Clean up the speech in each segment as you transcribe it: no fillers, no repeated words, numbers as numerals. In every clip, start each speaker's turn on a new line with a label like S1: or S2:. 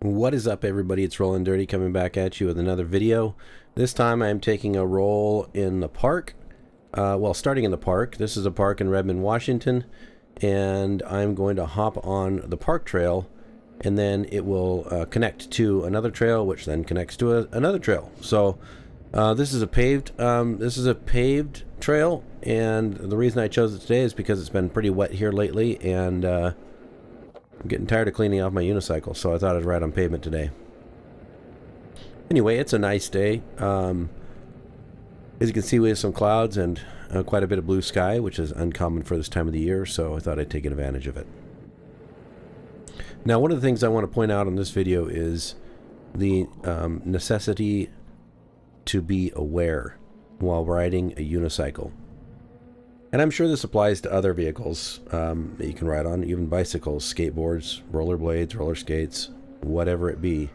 S1: What is up, everybody? It's Rollin' Dirty coming back at you with another video. This time I'm taking a roll in the park. Starting in the park. This is a park in Redmond, Washington, and I'm going to hop on the park trail, and then it will connect to another trail, which then connects to another trail. So this is a paved trail, and the reason I chose it today is because it's been pretty wet here lately, and I'm getting tired of cleaning off my unicycle, so I thought I'd ride on pavement today. Anyway, it's a nice day. As you can see, we have some clouds and quite a bit of blue sky, which is uncommon for this time of the year, so I thought I'd take advantage of it. Now, one of the things I want to point out in this video is the necessity to be aware while riding a unicycle. And I'm sure this applies to other vehicles that you can ride on, even bicycles, skateboards, rollerblades, roller skates, whatever it be.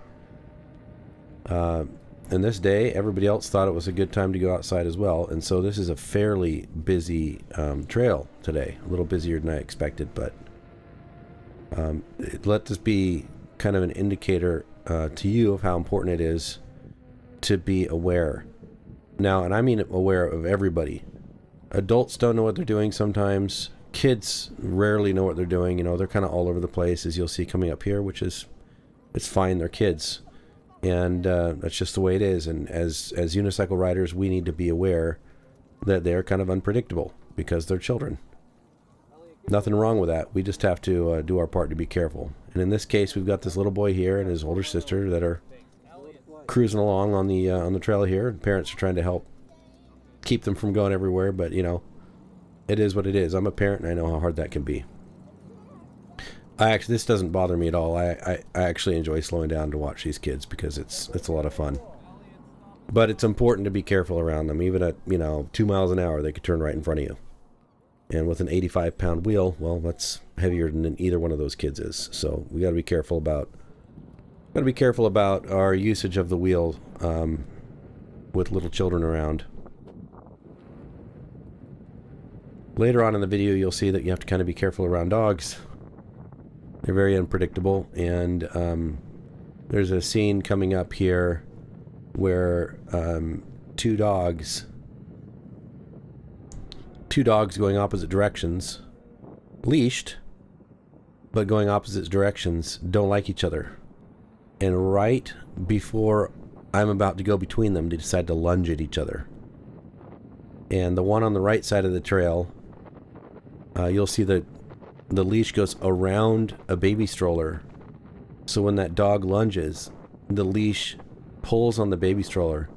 S1: And this day, everybody else thought it was a good time to go outside as well. And so this is a fairly busy trail today, a little busier than I expected. But let this be kind of an indicator to you of how important it is to be aware. Now, and I mean aware of everybody. Adults don't know what they're doing sometimes. Kids rarely know what they're doing. You know, they're kind of all over the place, as you'll see coming up here, which is, it's fine, they're kids. And that's just the way it is. And as unicycle riders, we need to be aware that they're kind of unpredictable because they're children. Nothing wrong with that. We just have to do our part to be careful. And in this case, we've got this little boy here and his older sister that are cruising along on the trail here. Parents are trying to help keep them from going everywhere, but you know, it is what it is. I'm a parent and I know how hard that can be. This doesn't bother me at all. I actually enjoy slowing down to watch these kids because it's a lot of fun. But it's important to be careful around them. Even at 2 miles an hour, they could turn right in front of you. And with an 85-pound wheel, well, that's heavier than either one of those kids is. So we got to be careful about our usage of the wheel with little children around. Later on in the video, you'll see that you have to kind of be careful around dogs. They're very unpredictable, and there's a scene coming up here where two dogs going opposite directions, leashed, but going opposite directions, don't like each other. And right before I'm about to go between them, they decide to lunge at each other. And the one on the right side of the trail, you'll see that the leash goes around a baby stroller. So when that dog lunges, the leash pulls on the baby stroller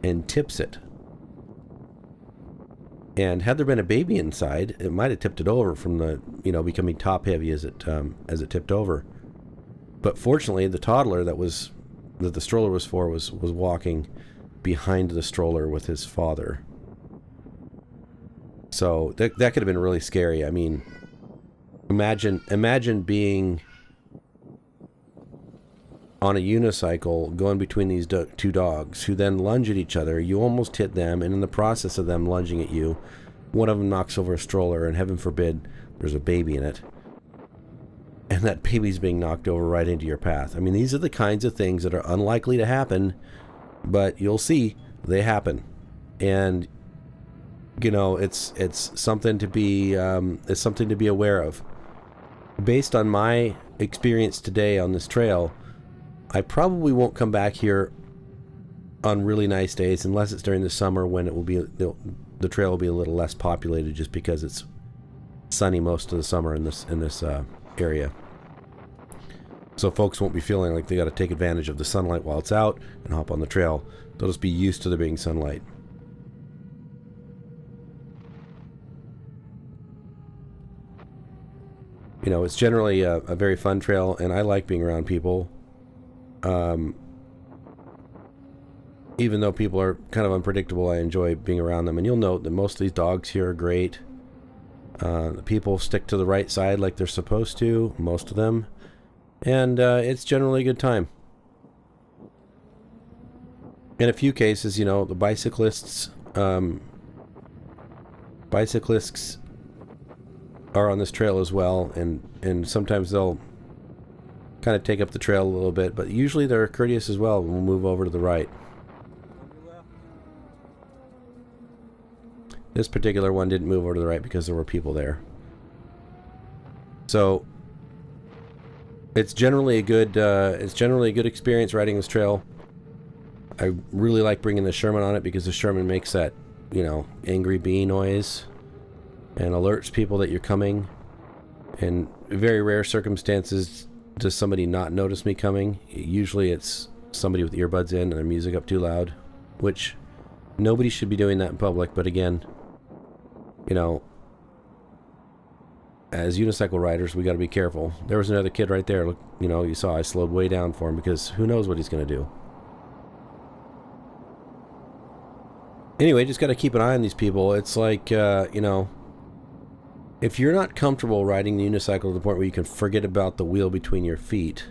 S1: and tips it. And had there been a baby inside, it might have tipped it over from the, becoming top heavy as it tipped over. But fortunately, the toddler that the stroller was for was walking behind the stroller with his father. So that could have been really scary. I mean, imagine being on a unicycle going between these two dogs who then lunge at each other. You almost hit them, and in the process of them lunging at you, one of them knocks over a stroller, and heaven forbid there's a baby in it. And that baby's being knocked over right into your path. I mean, these are the kinds of things that are unlikely to happen, but you'll see they happen. And it's something to be aware of. Based on my experience today on this trail, I probably won't come back here on really nice days unless it's during the summer when it will be the trail will be a little less populated just because it's sunny most of the summer in this area. So folks won't be feeling like they got to take advantage of the sunlight while it's out and hop on the trail. They'll just be used to there being sunlight. It's generally a very fun trail, and I like being around people. Even though people are kind of unpredictable, I enjoy being around them. And you'll note that most of these dogs here are great. The people stick to the right side like they're supposed to, most of them. And it's generally a good time. In a few cases, the bicyclists are on this trail as well, and sometimes they'll kind of take up the trail a little bit, but usually they're courteous as well when we'll move over to the right. This particular one didn't move over to the right because there were people there. So it's generally a good experience riding this trail. I really like bringing the Sherman on it because the Sherman makes that, you know, angry bee noise and alerts people that you're coming. In very rare circumstances does somebody not notice me coming. Usually it's somebody with earbuds in and their music up too loud, which nobody should be doing that in public. But again, you know, as unicycle riders, we got to be careful. There was another kid right there. Look, you know, you saw I slowed way down for him because who knows what he's going to do. Anyway, just got to keep an eye on these people. It's like, you know, if you're not comfortable riding the unicycle to the point where you can forget about the wheel between your feet,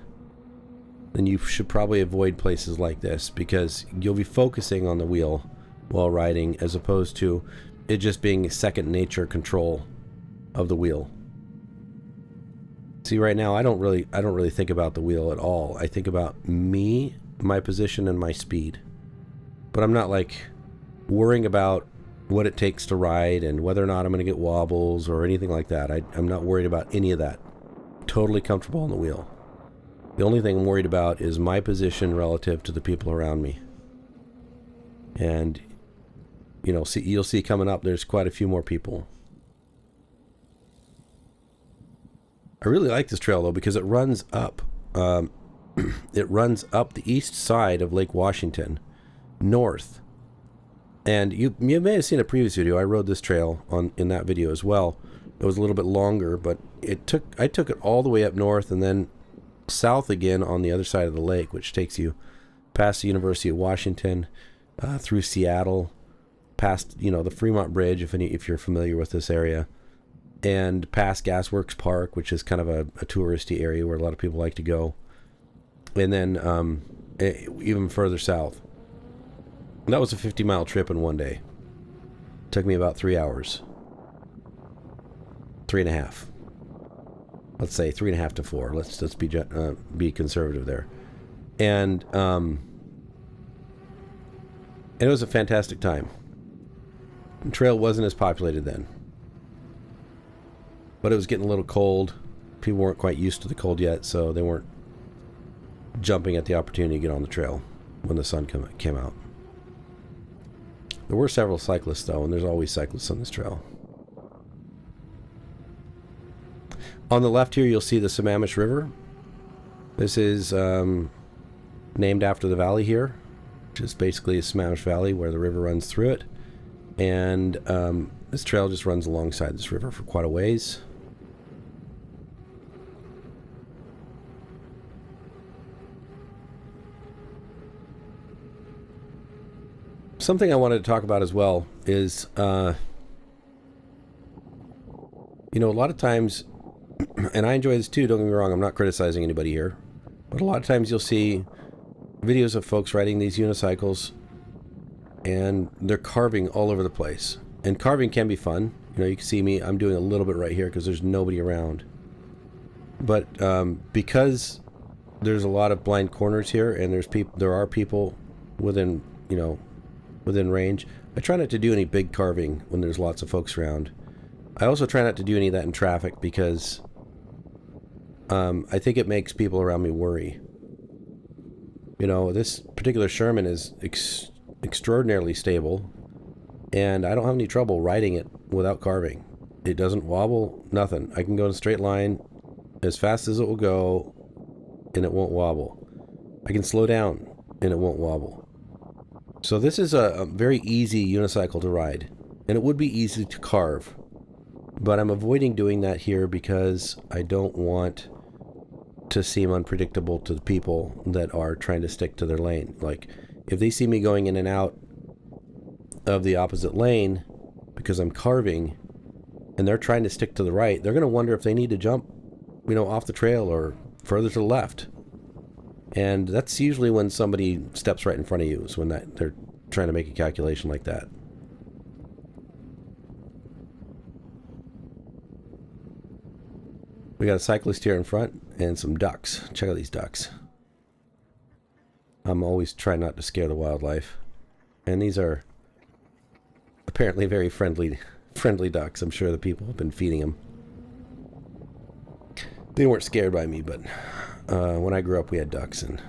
S1: then you should probably avoid places like this because you'll be focusing on the wheel while riding as opposed to it just being second nature control of the wheel. See, right now I don't really think about the wheel at all. I think about me, my position, and my speed. But I'm not like worrying about what it takes to ride and whether or not I'm going to get wobbles or anything like that. I'm not worried about any of that. Totally comfortable on the wheel. The only thing I'm worried about is my position relative to the people around me. And, you know, you'll see coming up, there's quite a few more people. I really like this trail, though, because it runs up. It runs up the east side of Lake Washington, north. And you may have seen a previous video. I rode this trail in that video as well. It was a little bit longer, but I took it all the way up north and then south again on the other side of the lake, which takes you past the University of Washington, through Seattle, past, you know, the Fremont Bridge, if you're familiar with this area, and past Gasworks Park, which is kind of a touristy area where a lot of people like to go, and then even further south. And that was a 50-mile trip in one day. Took me about 3 hours. 3.5. Let's say 3.5 to 4. Let's be conservative there. And it was a fantastic time. The trail wasn't as populated then, but it was getting a little cold. People weren't quite used to the cold yet, so they weren't jumping at the opportunity to get on the trail when the sun came out. There were several cyclists, though, and there's always cyclists on this trail. On the left here, you'll see the Sammamish River. This is named after the valley here, which is basically a Sammamish Valley where the river runs through it. And this trail just runs alongside this river for quite a ways. Something I wanted to talk about as well is, you know, a lot of times, and I enjoy this too, don't get me wrong, I'm not criticizing anybody here, but a lot of times you'll see videos of folks riding these unicycles and they're carving all over the place. And carving can be fun. You know, you can see me, I'm doing a little bit right here because there's nobody around. But because there's a lot of blind corners here and there are people within, you know, within range, I try not to do any big carving when there's lots of folks around. I also try not to do any of that in traffic because I think it makes people around me worry. You know, this particular Sherman is extraordinarily stable, and I don't have any trouble riding it without carving. It doesn't wobble, nothing. I can go in a straight line as fast as it will go, and it won't wobble. I can slow down, and it won't wobble. So this is a very easy unicycle to ride, and it would be easy to carve, but I'm avoiding doing that here because I don't want to seem unpredictable to the people that are trying to stick to their lane. Like, if they see me going in and out of the opposite lane because I'm carving and they're trying to stick to the right, they're going to wonder if they need to jump, you know, off the trail or further to the left. And that's usually when somebody steps right in front of you, is when they're trying to make a calculation like that. We got a cyclist here in front, and some ducks. Check out these ducks. I'm always trying not to scare the wildlife. And these are apparently very friendly ducks. I'm sure the people have been feeding them. They weren't scared by me, but when I grew up, we had ducks, and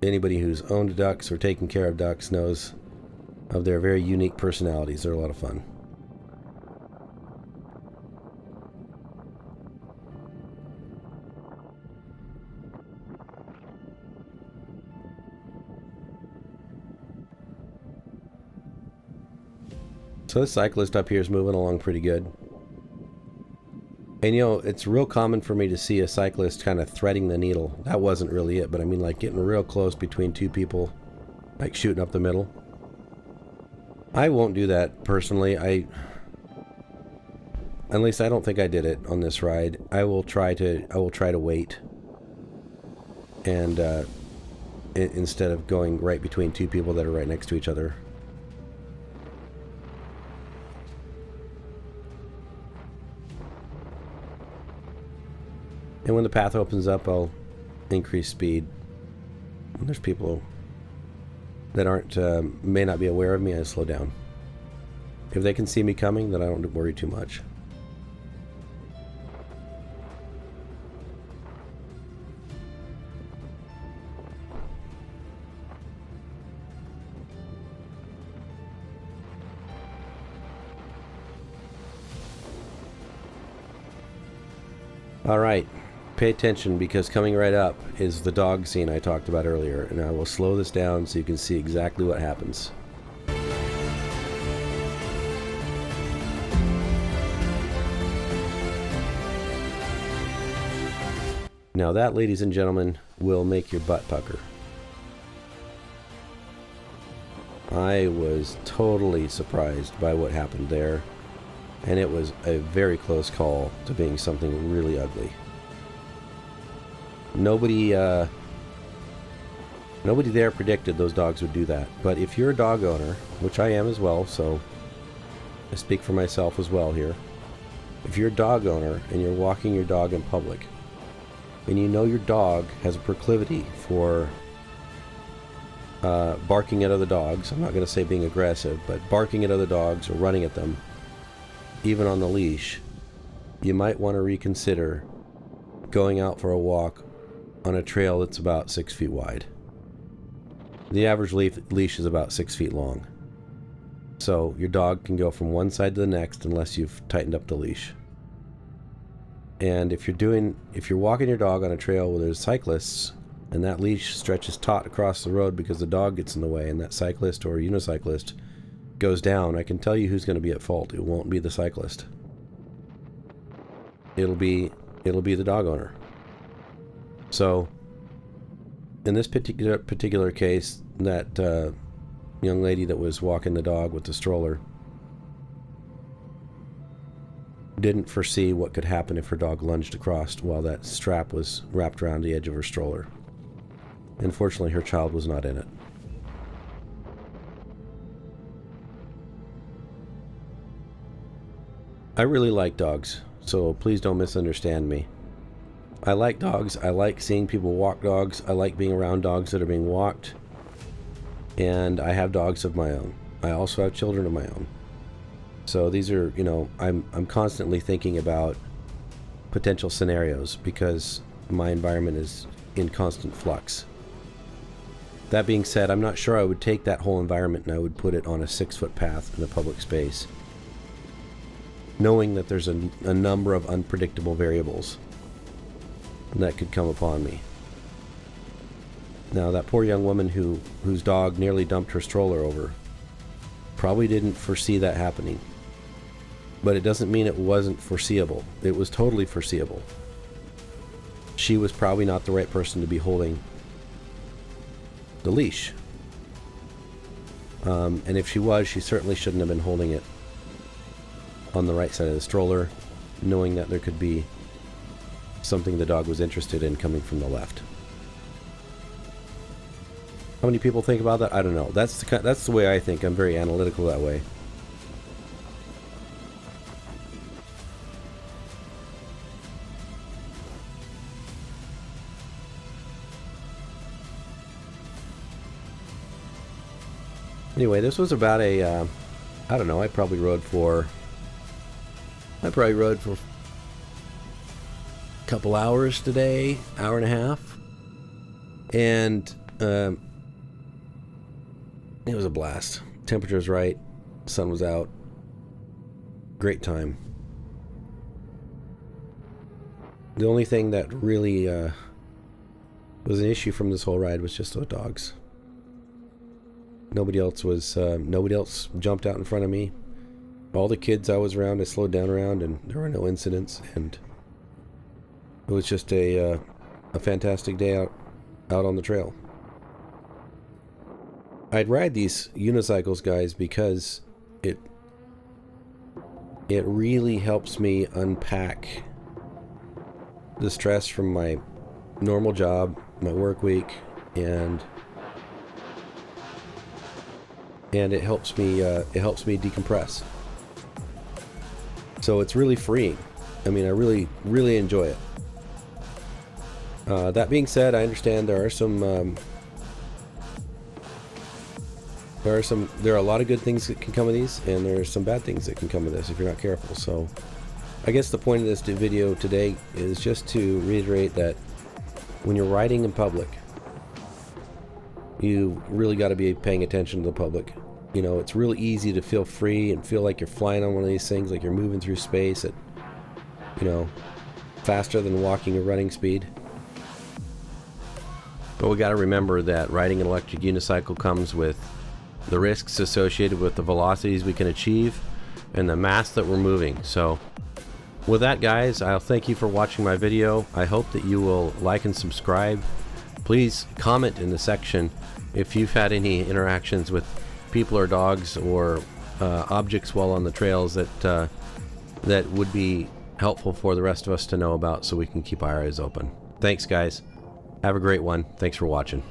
S1: anybody who's owned ducks or taken care of ducks knows of their very unique personalities. They're a lot of fun. So this cyclist up here is moving along pretty good. And you know, it's real common for me to see a cyclist kind of threading the needle. That wasn't really it, but I mean like getting real close between two people, like shooting up the middle. I won't do that personally. At least I don't think I did it on this ride. I will try to wait, and instead of going right between two people that are right next to each other. And when the path opens up, I'll increase speed. When there's people that may not be aware of me, I slow down. If they can see me coming, then I don't worry too much. All right. Pay attention, because coming right up is the dog scene I talked about earlier, and I will slow this down so you can see exactly what happens. Now that, ladies and gentlemen, will make your butt pucker. I was totally surprised by what happened there, and it was a very close call to being something really ugly. Nobody there predicted those dogs would do that. But if you're a dog owner, which I am as well, so I speak for myself as well here. If you're a dog owner and you're walking your dog in public, and you know your dog has a proclivity for barking at other dogs, I'm not going to say being aggressive, but barking at other dogs or running at them, even on the leash, you might want to reconsider going out for a walk on a trail that's about 6 feet wide. The average leash is about 6 feet long. So your dog can go from one side to the next unless you've tightened up the leash. And if you're walking your dog on a trail where there's cyclists, and that leash stretches taut across the road because the dog gets in the way, and that cyclist or unicyclist goes down, I can tell you who's going to be at fault. It won't be the cyclist. It'll be the dog owner. So, in this particular case, that young lady that was walking the dog with the stroller didn't foresee what could happen if her dog lunged across while that strap was wrapped around the edge of her stroller. Unfortunately, her child was not in it. I really like dogs, so please don't misunderstand me. I like dogs. I like seeing people walk dogs. I like being around dogs that are being walked. And I have dogs of my own. I also have children of my own. So these are, I'm constantly thinking about potential scenarios because my environment is in constant flux. That being said, I'm not sure I would take that whole environment and I would put it on a 6-foot path in a public space, knowing that there's a number of unpredictable variables that could come upon me. Now, that poor young woman whose dog nearly dumped her stroller over probably didn't foresee that happening. But it doesn't mean it wasn't foreseeable. It was totally foreseeable. She was probably not the right person to be holding the leash. And if she was, she certainly shouldn't have been holding it on the right side of the stroller, knowing that there could be something the dog was interested in coming from the left. How many people think about that? I don't know. That's the way I think. I'm very analytical that way. Anyway, this was about a, I don't know, I probably rode for a couple hours today, hour and a half. And it was a blast. Temperature was right, sun was out. Great time. The only thing that really was an issue from this whole ride was just those dogs. Nobody else jumped out in front of me. All the kids I was around, I slowed down around, and there were no incidents. And it was just a fantastic day out on the trail. I'd ride these unicycles, guys, because it really helps me unpack the stress from my normal job, my work week, and it helps me decompress. So it's really freeing. I mean, I really enjoy it. That being said, I understand there are a lot of good things that can come of these, and there are some bad things that can come of this if you're not careful. So I guess the point of this video today is just to reiterate that when you're riding in public, you really got to be paying attention to the public. You know, it's really easy to feel free and feel like you're flying on one of these things, like you're moving through space at, you know, faster than walking or running speed. But we got to remember that riding an electric unicycle comes with the risks associated with the velocities we can achieve and the mass that we're moving. So with that, guys, I'll thank you for watching my video. I hope that you will like and subscribe. Please comment in the section if you've had any interactions with people or dogs or objects while on the trails that would be helpful for the rest of us to know about, so we can keep our eyes open. Thanks, guys. Have a great one. Thanks for watching.